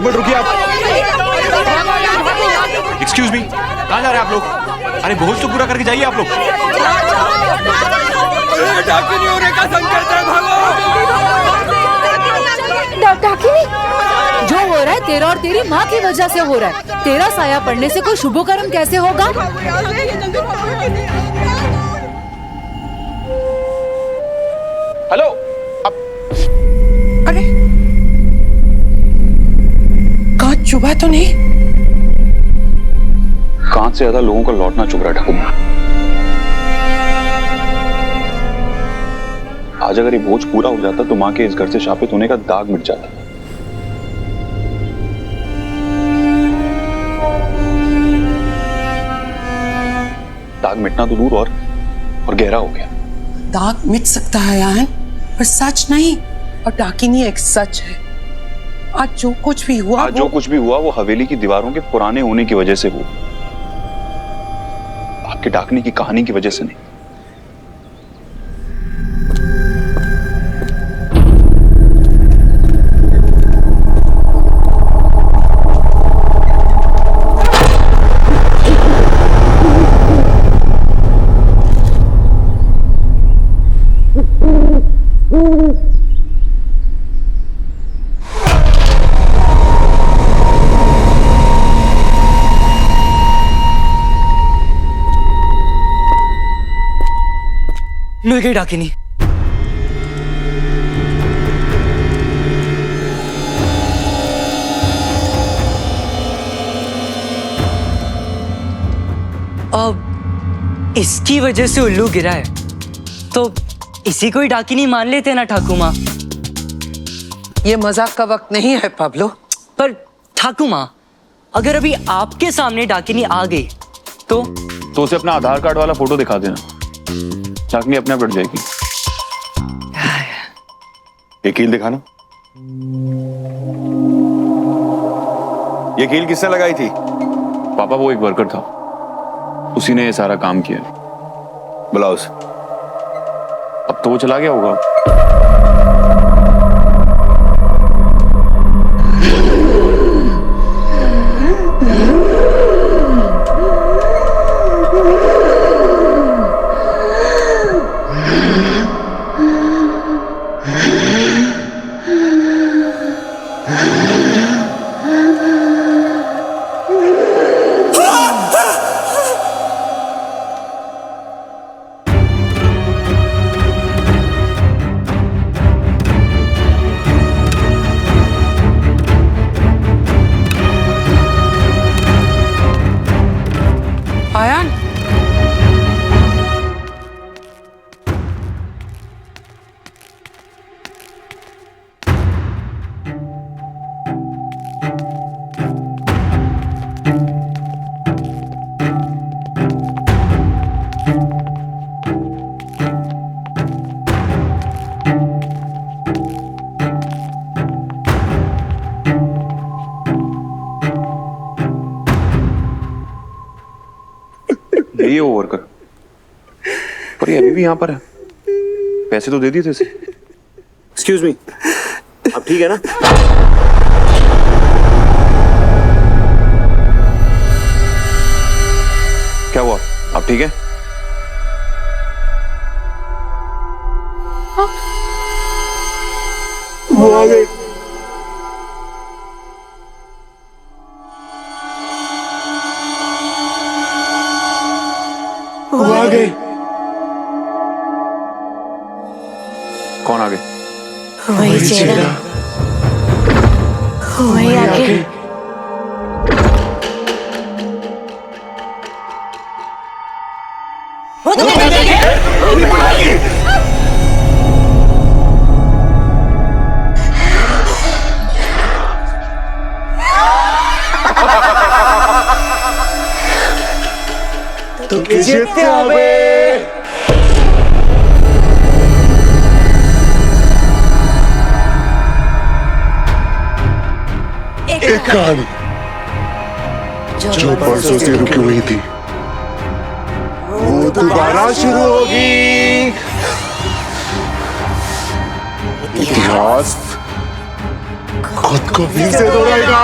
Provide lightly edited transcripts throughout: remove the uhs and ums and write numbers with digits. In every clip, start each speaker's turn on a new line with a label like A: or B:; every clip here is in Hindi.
A: एक मिनट रुकिए आप। एक्सक्यूज मी, कहाँ जा रहे हैं आप लोग? अरे भोज तो पूरा करके जाइए आप लोग।
B: डाकिनी होने का संकल्प है, भागो।
C: डाकिनी? जो हो रहा है तेरा और तेरी माँ की वजह से हो रहा है। तेरा साया पड़ने से कोई शुभ कर्म कैसे होगा?
A: हेलो,
B: अरे कांच चुभा तो नहीं?
A: कांच से ज्यादा लोगों का लौटना चुभ रहा है ठाकुर। आज अगर ये भोज पूरा हो जाता तो माँ के इस घर से शापित होने का दाग मिट जाता। दाग मिटना तो दूर और गहरा हो गया।
B: दाग मिट सकता है आयन, पर सच नहीं। और डाकिनी एक सच है। आज जो कुछ भी हुआ,
A: वो हवेली की दीवारों के पुराने होने की वजह से हुआ, आपके डाकनी की कहानी की वजह से नहीं।
D: मिल गई डाकिनी। अब इसकी वजह से उल्लू गिरा है तो इसी को ही डाकिनी मान लेते ना ठाकुर माँ।
B: ये मजाक का वक्त नहीं है पाब्लो।
D: पर ठाकुर माँ, अगर अभी आपके सामने डाकिनी आ गई तो
A: उसे अपना आधार कार्ड वाला फोटो दिखा देना, डाकनी अपने आप बढ़ जाएगी। ये कील दिखाना। ये कील किसने लगाई थी? पापा, वो एक वर्कर था, उसी ने ये सारा काम किया। ब्लाउज अब तो वो चला गया होगा।
B: आयन,
A: यही है वो वर्कर, पर ये अभी भी यहाँ पर है। पैसे तो दे दिए थे इसे।
E: एक्सक्यूज मी, अब ठीक है ना?
A: क्या हुआ, अब ठीक है?
E: वो आ गए। वो आ गए।
A: कौन आ गए?
C: वही चेहरा, वही आके। वो तो
E: जीतते হবে। एक कहानी जो परसों से रुकी हुई थी वो दोबारा शुरू होगी। इतिहास खुद को फिर से दोहराएगा।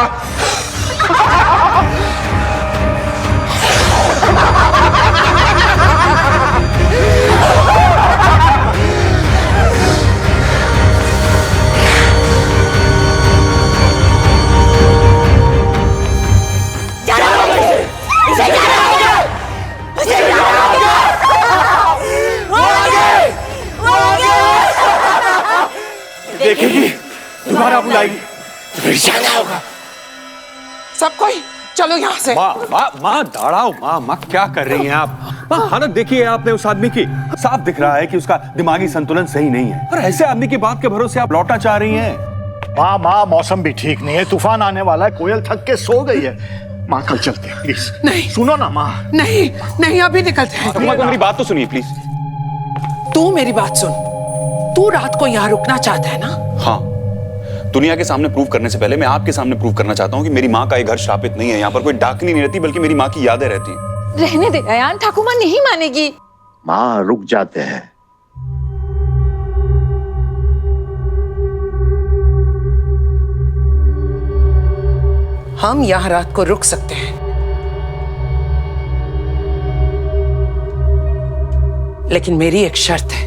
A: देखेगी, दोबारा बुलाएगी, फिर जाना होगा।
B: सब कोई चलो यहाँ से।
A: माँ दाड़ाओ, माँ क्या कर रही हैं आप? माँ हालत देखिए आपने उस आदमी की, साफ दिख रहा है कि उसका दिमागी संतुलन सही नहीं है। और ऐसे आदमी की बात के भरोसे आप लौटना चाह रही हैं?
F: माँ मौसम भी ठीक नहीं है, तूफान आने वाला है, कोयल थक के सो गई है। माँ कल चलते हैं प्लीज।
B: नहीं
F: सुनो ना माँ।
B: नहीं नहीं, अभी निकलते हैं।
A: मेरी बात तो सुनिए प्लीज।
B: तू मेरी बात सुन, तू रात को यहाँ रुकना चाहता है ना?
A: हाँ, दुनिया के सामने प्रूव करने से पहले मैं आपके सामने प्रूव करना चाहता हूँ कि मेरी माँ का ये घर शापित नहीं है। यहाँ पर कोई डाकनी नहीं रहती, बल्कि मेरी माँ की यादें रहती हैं।
C: रहने दे अयान, ठाकुर माँ नहीं मानेगी।
F: माँ रुक जाते हैं।
B: हम यहाँ रात को रुक सकते हैं, लेकिन मेरी एक शर्त है।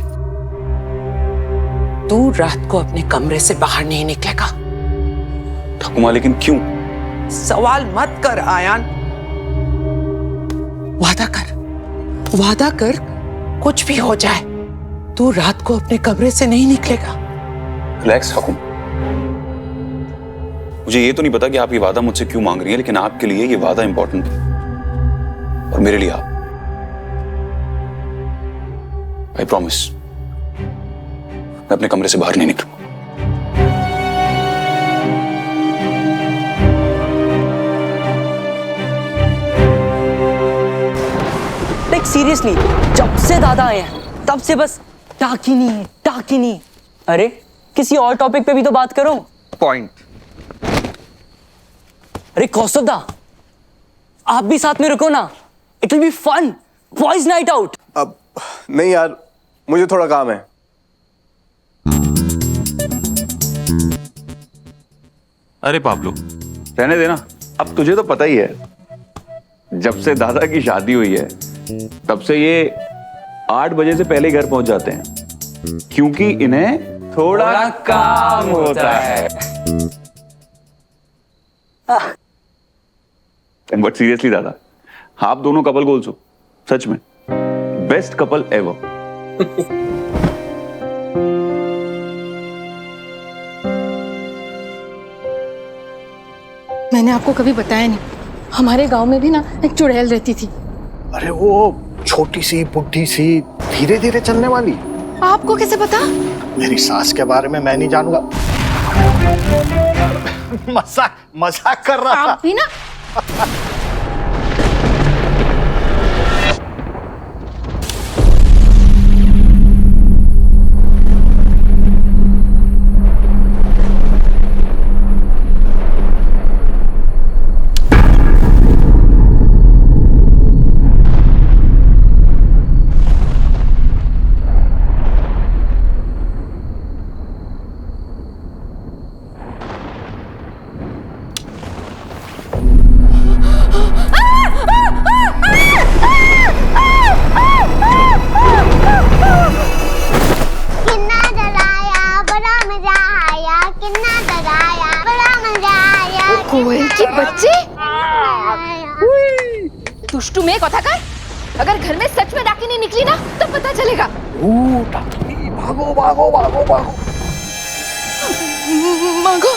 B: तू रात को अपने कमरे से बाहर नहीं निकलेगा।
A: ठाकुर माँ, लेकिन क्यों?
B: सवाल मत कर आयान, वादा कर, कुछ भी हो जाए तू रात को अपने कमरे से नहीं निकलेगा।
A: रिलैक्स ठाकुर। मुझे ये तो नहीं पता कि आप ये वादा मुझसे क्यों मांग रही हैं, लेकिन आपके लिए ये वादा इंपॉर्टेंट है और मेरे लिए आप। आई प्रॉमिस, मैं अपने कमरे से बाहर नहीं निकलूंगा।
D: लाइक सीरियसली, जब से दादा आए हैं तब से बस टाकिनी। अरे किसी और टॉपिक पे भी तो बात करो।
A: पॉइंट।
D: अरे कौस्तुभ दा, आप भी साथ में रुको ना, it will be fun, boys night out.
E: अब नहीं यार, मुझे थोड़ा काम है।
A: अरे पाब्लो, रहने देना। अब तुझे तो पता ही है, जब से दादा की शादी हुई है तब से ये 8 बजे से पहले घर पहुंच जाते हैं, क्योंकि इन्हें थोड़ा काम होता है। बट सीरियसली दादा, आप दोनों कपल गोल्स हो, सच में बेस्ट कपल एवर।
G: मैंने आपको कभी बताया नहीं, हमारे गांव में भी ना एक चुड़ैल रहती थी।
F: अरे वो छोटी सी बुढ़ी सी धीरे धीरे चलने वाली।
G: आपको कैसे पता?
F: मेरी सास के बारे में मैं नहीं जानूंगा। मजाक कर रहा था।
G: आप भी ना। कोयल की बच्चे, दुष्टू में कथा कर। अगर घर में सच में डाकिनी निकली ना तो पता चलेगा।
F: भागो भागो भागो भागो।
G: मांगो।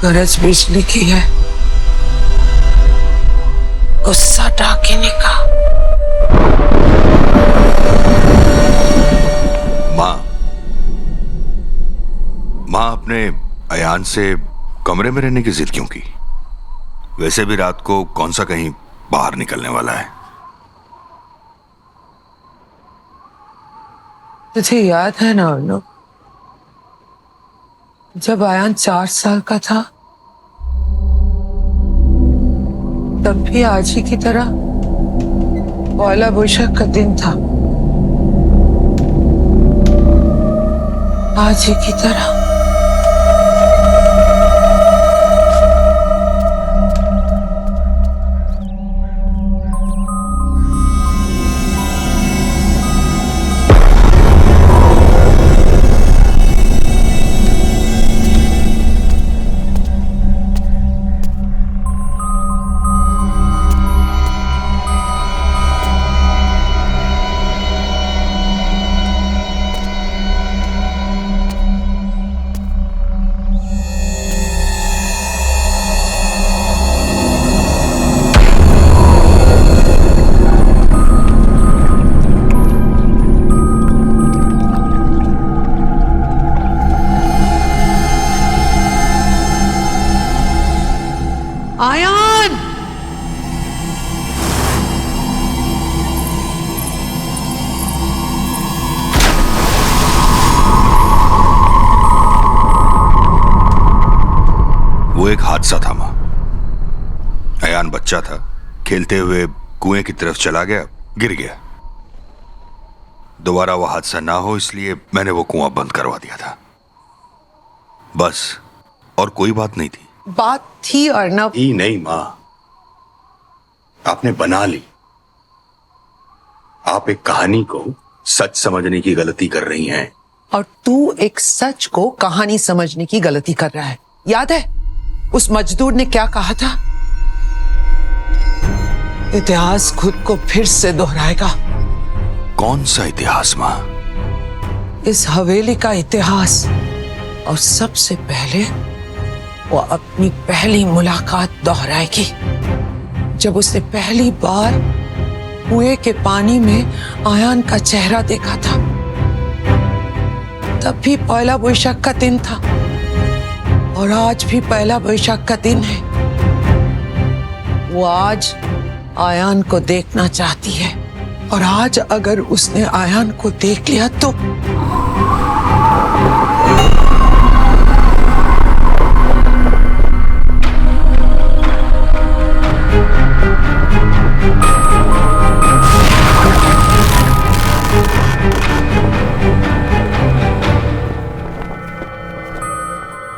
B: गरज बिजली की है, गुस्सा डाकिनी का।
H: माँ अपने अयान से कमरे में रहने की जिद क्यों की? वैसे भी रात को कौन सा कहीं बाहर निकलने वाला है।
B: तुझे याद है ना अर्नब, जब अयान 4 साल का था तब भी आज ही की तरह पहला बैशाख का दिन था, आज ही की तरह। आयान,
H: वो एक हादसा था माँ। अयान बच्चा था, खेलते हुए कुएं की तरफ चला गया, गिर गया। दोबारा वो हादसा ना हो इसलिए मैंने वो कुआं बंद करवा दिया था, बस। और कोई बात नहीं थी।
B: बात थी अर्नब।
H: ही नहीं माँ, आपने बना ली। आप एक कहानी को सच समझने की गलती कर रही हैं।
B: और तू एक सच को कहानी समझने की गलती कर रहा है। याद है उस मजदूर ने क्या कहा था? इतिहास खुद को फिर से दोहराएगा।
H: कौन सा इतिहास माँ?
B: इस हवेली का इतिहास। और सबसे पहले वो अपनी पहली मुलाकात दोहराएगी, जब उसने पहली बार कुएं के पानी में आयान का चेहरा देखा था। तब भी पहला बैशाख का दिन था और आज भी पहला बैशाख का दिन है। वो आज आयान को देखना चाहती है और आज अगर उसने आयान को देख लिया तो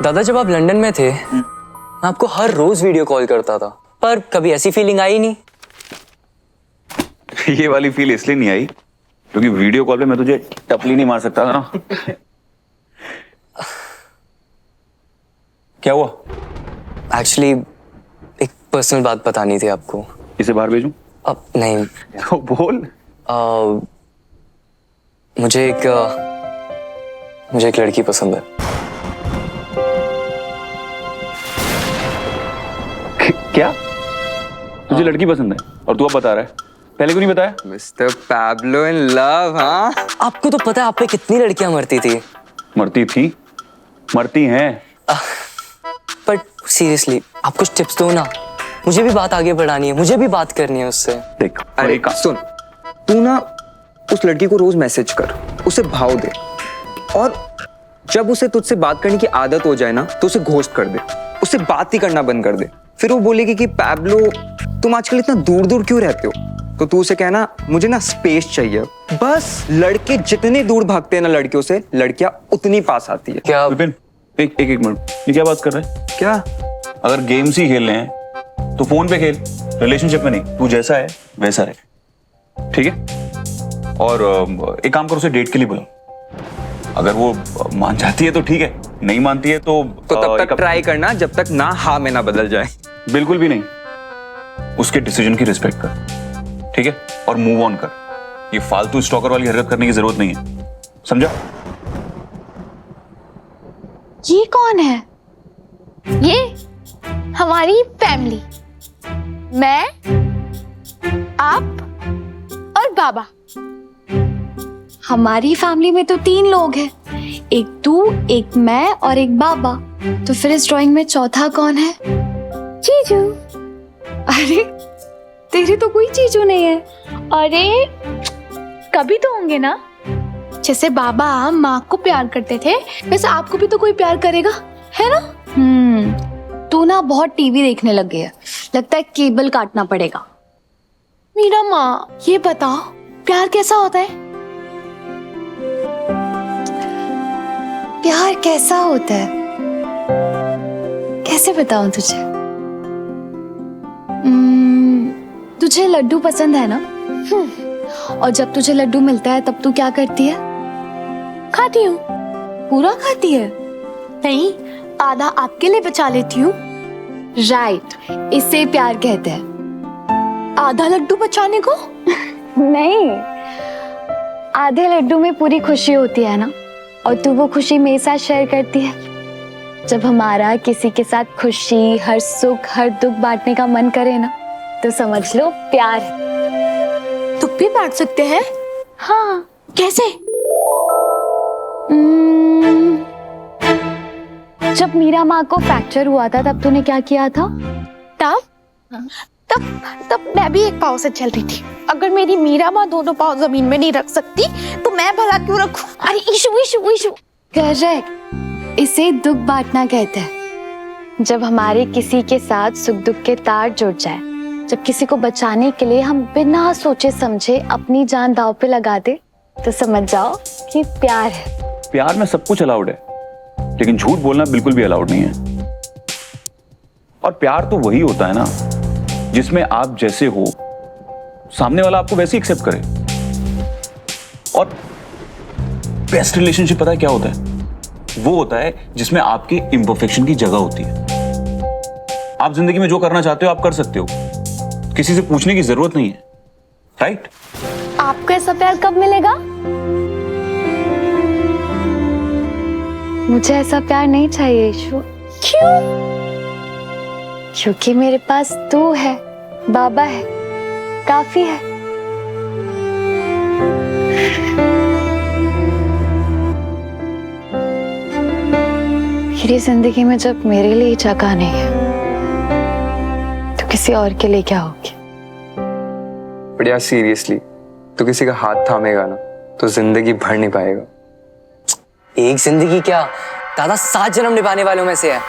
D: दादा, जब आप लंदन में थे मैं आपको हर रोज वीडियो कॉल करता था, पर कभी ऐसी फीलिंग आई नहीं।
A: ये वाली फील इसलिए नहीं आई क्योंकि वीडियो कॉल पे मैं तुझे टपली नहीं मार सकता था ना। क्या हुआ?
D: एक्चुअली एक पर्सनल बात बतानी थी आपको।
A: इसे बाहर भेजूं?
D: अब नहीं।
A: तो बोल।
D: मुझे एक लड़की पसंद है।
A: क्या? तुझे लड़की पसंद है और तू अब बता रहा है? पहले क्यों नहीं बताया?
I: Mister Pablo in love. हाँ,
D: आपको तो पता है आप पे कितनी लड़कियां मरती थी।
A: मरती थी, मरती हैं।
D: पर सीरियसली आप कुछ टिप्स दो ना, मुझे भी बात आगे बढ़ानी है, मुझे भी बात करनी है उससे।
A: देख,
I: अरे सुन, तू ना उस लड़की को रोज मैसेज कर, उसे भाव दे, और जब उसे तुझसे बात करने की आदत हो जाए ना तो उसे घोस्ट कर दे, उससे बात ही करना बंद कर दे। फिर वो बोलेगी कि पैब्लो तुम आजकल इतना दूर दूर क्यों रहते हो, तो तू उसे कहना मुझे ना स्पेस चाहिए। बस लड़के जितने दूर भागते हैं ना लड़कियों से, लड़कियां उतनी पास आती है।
D: क्या
A: विपिन, एक मिनट, ये क्या बात कर रहे हैं?
I: क्या?
A: अगर गेम्स ही खेलने हैं तो फोन पे खेल, रिलेशनशिप में नहीं। तू जैसा है वैसा रहे, ठीक है? और एक काम करो, उसे डेट के लिए बुलाओ। अगर वो मान जाती है तो ठीक है, नहीं मानती है तो
I: तब तक ट्राई करना जब तक ना हाँ में ना बदल जाए।
A: बिल्कुल भी नहीं। उसके डिसीजन की रिस्पेक्ट कर, ठीक है? और मूव ऑन कर। ये फालतू स्टॉकर वाली हरकत करने की जरूरत नहीं है, समझा?
G: ये कौन है? ये हमारी फैमिली, मैं, आप और बाबा।
J: हमारी फैमिली में तो 3 लोग हैं, एक तू, एक मैं और एक बाबा। तो फिर इस ड्राइंग में चौथा कौन है?
G: जीजू।
J: अरे तेरी तो कोई चीजू नहीं है।
G: अरे कभी तो होंगे ना।
J: जैसे बाबा माँ को प्यार करते थे वैसे आपको भी तो कोई प्यार करेगा, है ना? तू ना बहुत टीवी देखने लग गई है, लगता है केबल काटना पड़ेगा। मीरा माँ, ये बताओ प्यार कैसा होता है? प्यार कैसा होता है कैसे बताऊं तुझे? तुझे लड्डू पसंद है ना? और जब तुझे लड्डू मिलता है तब तू क्या करती है? खाती हूँ। पूरा खाती है? नहीं, आधा आपके लिए बचा लेती हूँ। राइट, इसे प्यार कहते हैं। आधा लड्डू बचाने को? नहीं, आधे लड्डू में पूरी खुशी होती है ना, और तू वो खुशी मेरे साथ शेयर करती है। जब हमारा किसी के साथ खुशी, हर सुख, हर दुख बांटने का मन करे ना, तो समझ लो प्यार है। तुम भी बांट सकते हैं? हाँ। कैसे? जब मीरा माँ को फ्रैक्चर हुआ था तब तूने क्या किया था?
G: तब मैं भी एक पाँव से चल रही थी। अगर मेरी मीरा माँ दोनों पाँव जमीन में नहीं रख सकती तो मैं भला क्यों रखूं?
J: अरे इशू। करेक्ट, इसे दुख बांटना कहते हैं। जब हमारे किसी के साथ सुख दुख के तार जुड़ जाए, जब किसी को बचाने के लिए हम बिना सोचे समझे अपनी जान दांव पे लगा दे, तो समझ जाओ कि प्यार है।
A: प्यार में सब कुछ अलाउड है, लेकिन झूठ बोलना बिल्कुल भी अलाउड नहीं है। और प्यार तो वही होता है ना जिसमें आप जैसे हो, सामने वाला आपको वैसे ही एक्सेप्ट करे। और बेस्ट रिलेशनशिप पता है क्या होता है? वो होता है जिसमें आपकी इम्परफेक्शन की जगह होती है। आप जिंदगी में जो करना चाहते हो आप कर सकते हो, किसी से पूछने की जरूरत नहीं है। राइट?
J: आपको ऐसा प्यार कब मिलेगा? मुझे ऐसा प्यार नहीं चाहिए ईशु। क्यों? क्योंकि मेरे पास तू है, बाबा है, काफी है। मेरी जिंदगी में जब मेरे लिए जगह नहीं है, तो किसी और के लिए क्या होगी?
I: बढ़िया, सीरियसली तो किसी का हाथ थामेगा ना तो जिंदगी भर नहीं पाएगा।
D: एक जिंदगी क्या, दादा 7 जन्म निभाने वालों में से है।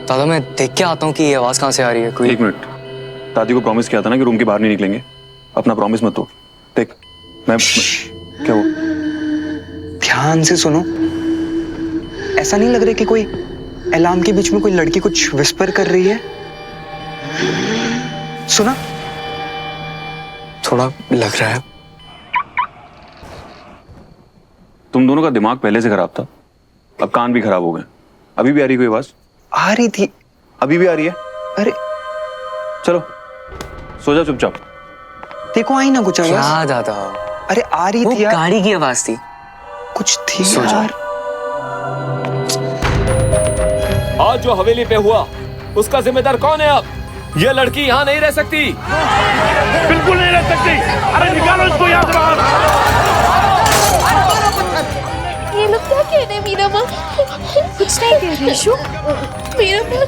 D: दादा मैं देख के आता हूँ कि ये आवाज कहाँ से आ रही है। कोई
A: 1 मिनट, दादी को प्रॉमिस किया था ना कि रूम के बाहर नहीं निकलेंगे। अपना प्रॉमिस मत तोड़। देख मैं क्या हुआ?
I: ध्यान से सुनो। ऐसा नहीं लग रहा कि कोई अलार्म के बीच में कोई लड़की कुछ विस्पर कर रही है? सुना? थोड़ा लग रहा है।
A: तुम दोनों का दिमाग पहले से खराब था, अब कान भी खराब हो गए। अभी भी आ रही कोई आवाज?
I: आ रही थी।
A: अभी भी आ रही है?
I: अरे
A: चलो सो जा चुपचाप।
I: देखो आई ना कुछ आवाज।
D: क्या दादा?
I: अरे आ रही
D: वो
I: थी यार।
D: गाड़ी की आवाज थी।
I: कुछ थी
D: सो जा।
I: यार।
K: आज जो हवेली पे हुआ उसका जिम्मेदार कौन है? अब ये लड़की यहाँ नहीं रह सकती।
F: बिल्कुल नहीं रह सकती। अरे निकालो इसको यहाँ से बाहर।
G: ये लोग क्या कह रहे हैं मीरा माँ?
J: कुछ नहीं कह रही ईशु।
G: मीरा माँ,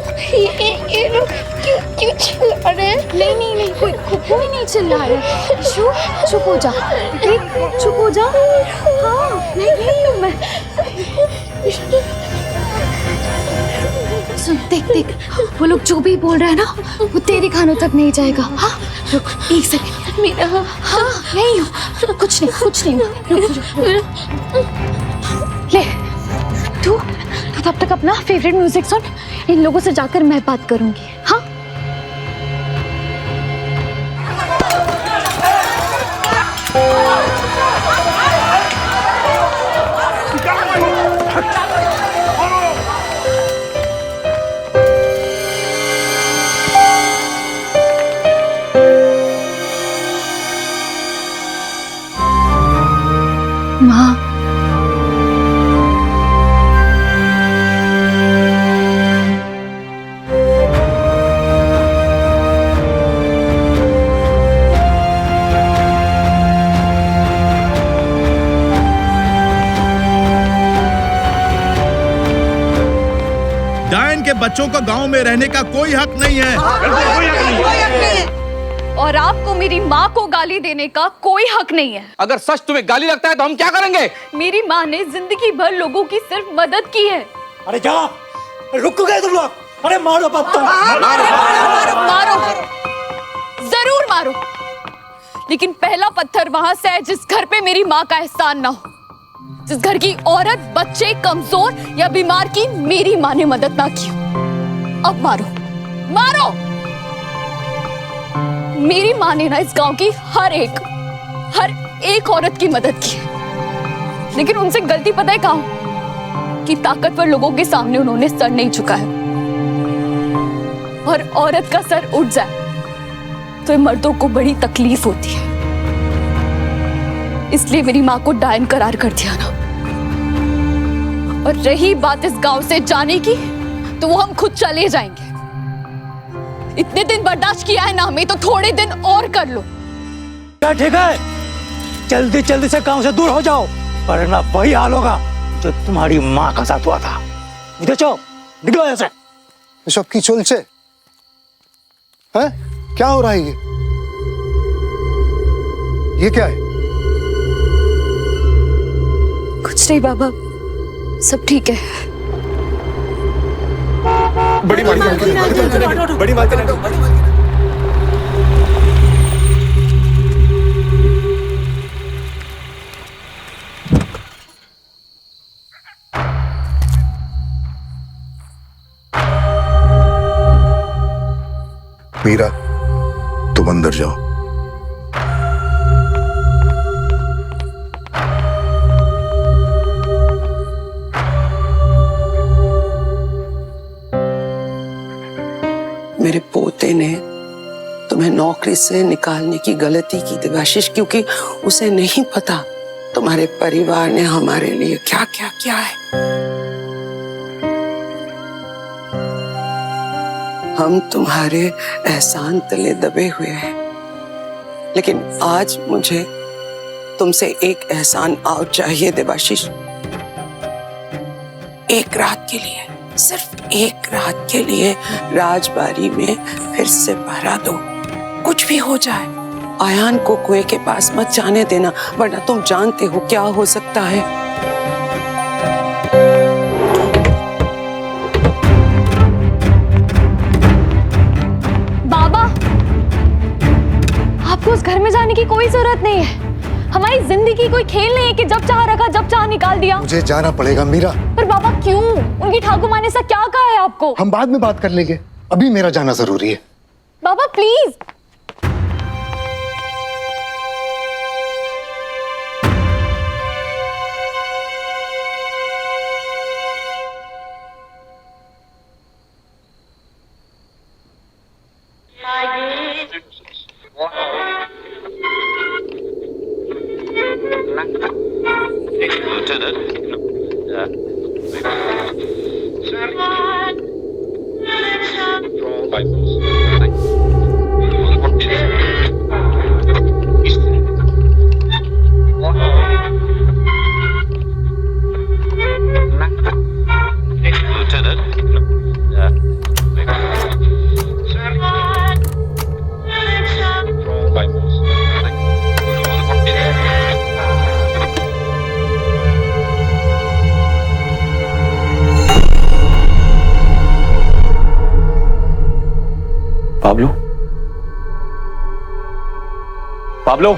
G: ये लोग क्यों चिल्ला रहे हैं?
J: नहीं, कोई नहीं चिल्ला रहा है। ईशु चुप हो जा, देख चुप हो जा। हाँ नहीं मैं सुन, देख वो लोग जो भी बोल रहे हैं ना वो तेरे कानों तक नहीं जाएगा। हाँ रुक 1 सेकंड।
G: मीरा,
J: हाँ नहीं हूँ, कुछ नहीं रुक। ले तू तब तक अपना फेवरेट म्यूजिक सुन। इन लोगों से जाकर मैं बात करूंगी। हाँ माँ,
L: बच्चों को गांव में रहने का कोई हक नहीं है।
J: और आपको मेरी माँ को गाली देने का कोई हक नहीं है।
K: अगर सच तुम्हें गाली लगता है तो हम क्या करेंगे?
J: मेरी माँ ने जिंदगी भर लोगों की सिर्फ मदद की है।
D: अरे क्या रुक गए तुम लोग? अरे मारो पापा,
J: मारो, जरूर मारो, लेकिन पहला पत्थर वहां से है जिस घर पे मेरी माँ का एहसान ना हो, जिस घर की औरत, बच्चे, कमजोर या बीमार की मेरी माँ ने मदद ना की हो। अब मारो, मारो। मेरी माँ ने ना इस गांव की हर एक औरत की मदद की है, लेकिन उनसे गलती पता है कहाँ? कि ताकतवर लोगों के सामने उन्होंने सर नहीं झुकाया। और औरत का सर उठ जाए तो मर्दों को बड़ी तकलीफ होती है, इसलिए मेरी माँ को डायन करार कर दिया ना। और रही बात इस गांव से जाने की, तो वो हम खुद चले जाएंगे। इतने दिन बर्दाश्त किया है ना हमें, तो थोड़े दिन और कर लो।
D: क्या ठीक है? जल्दी जल्दी से गांव से दूर हो जाओ, वरना वही हाल होगा जो तुम्हारी माँ का साथ हुआ था। इधर चलो, निकलो यहाँ से।
F: सब की चलছে हैं? क्या हो रहा है ये क्या है?
J: कुछ नहीं बाबा, सब ठीक है।
K: बड़ी माँ
F: मीरा, तुम अंदर जाओ।
B: मेरे पोते ने तुम्हें नौकरी से निकालने की गलती की देवाशीष, क्योंकि उसे नहीं पता तुम्हारे परिवार ने हमारे लिए क्या क्या किया है। हम तुम्हारे एहसान तले दबे हुए हैं, लेकिन आज मुझे तुमसे एक एहसान और चाहिए देवाशीष। एक रात के लिए, सिर्फ एक रात के लिए राजबाड़ी में फिर से पहरा दो। कुछ भी हो जाए, आयान को कुएं के पास मत जाने देना, वरना तुम जानते हो क्या हो सकता है।
J: बाबा, आपको उस घर में जाने की कोई जरूरत नहीं है। हमारी जिंदगी कोई खेल नहीं है कि जब चाह रखा जब चाह निकाल दिया।
F: मुझे जाना पड़ेगा मीरा।
J: पर बाबा क्यों? उनकी ठाकुर माँ ने ऐसा क्या कहा है आपको?
F: हम बाद में बात कर लेंगे, अभी मेरा जाना जरूरी है।
J: बाबा प्लीज।
A: पाब्लो, पाब्लो,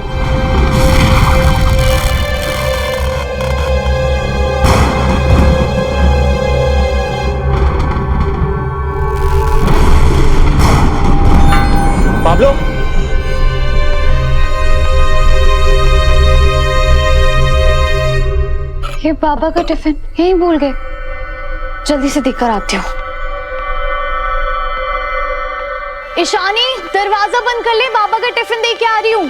A: पाब्लो,
J: ये बाबा का टिफिन यहीं भूल गए। जल्दी से देकर आती हूँ। ईशानी, दरवाजा बंद कर ले, बाबा का टिफिन दे के आ रही हूँ।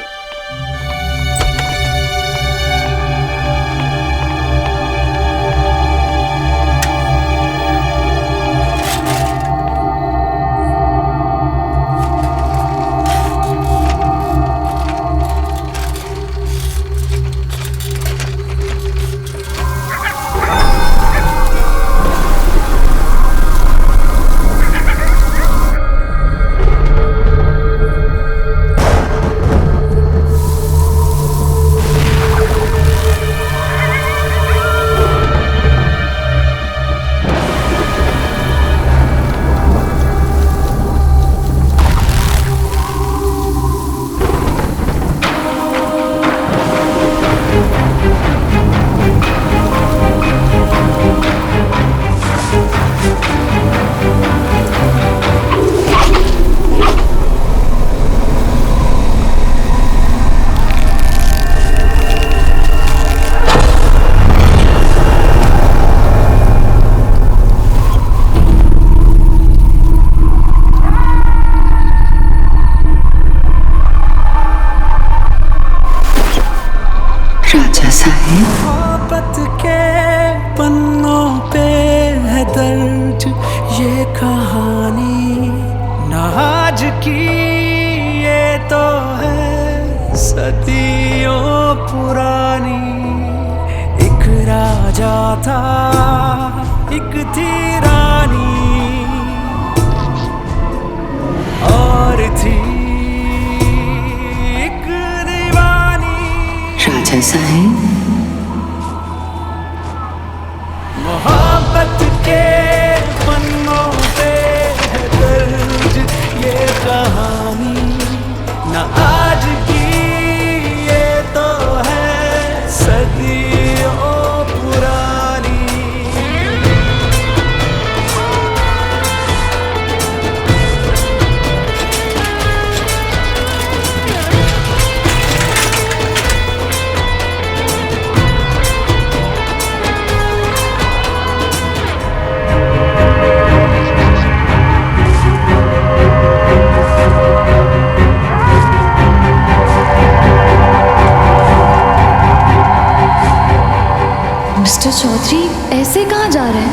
B: राजा साहेब,
M: मोहब्बत के पन्नों पे है दर्ज ये कहानी, न आज की ये तो है सदियों पुरानी। एक राजा था, एक थी रानी, और थी एक दीवानी।
B: राजा साहेब,
M: मोहब्बत के पन्नों पे है दर्ज ये कहानी, न आज की ये तो है सदियों पुरानी।
J: मिस्टर चौधरी ऐसे कहाँ जा रहे हैं?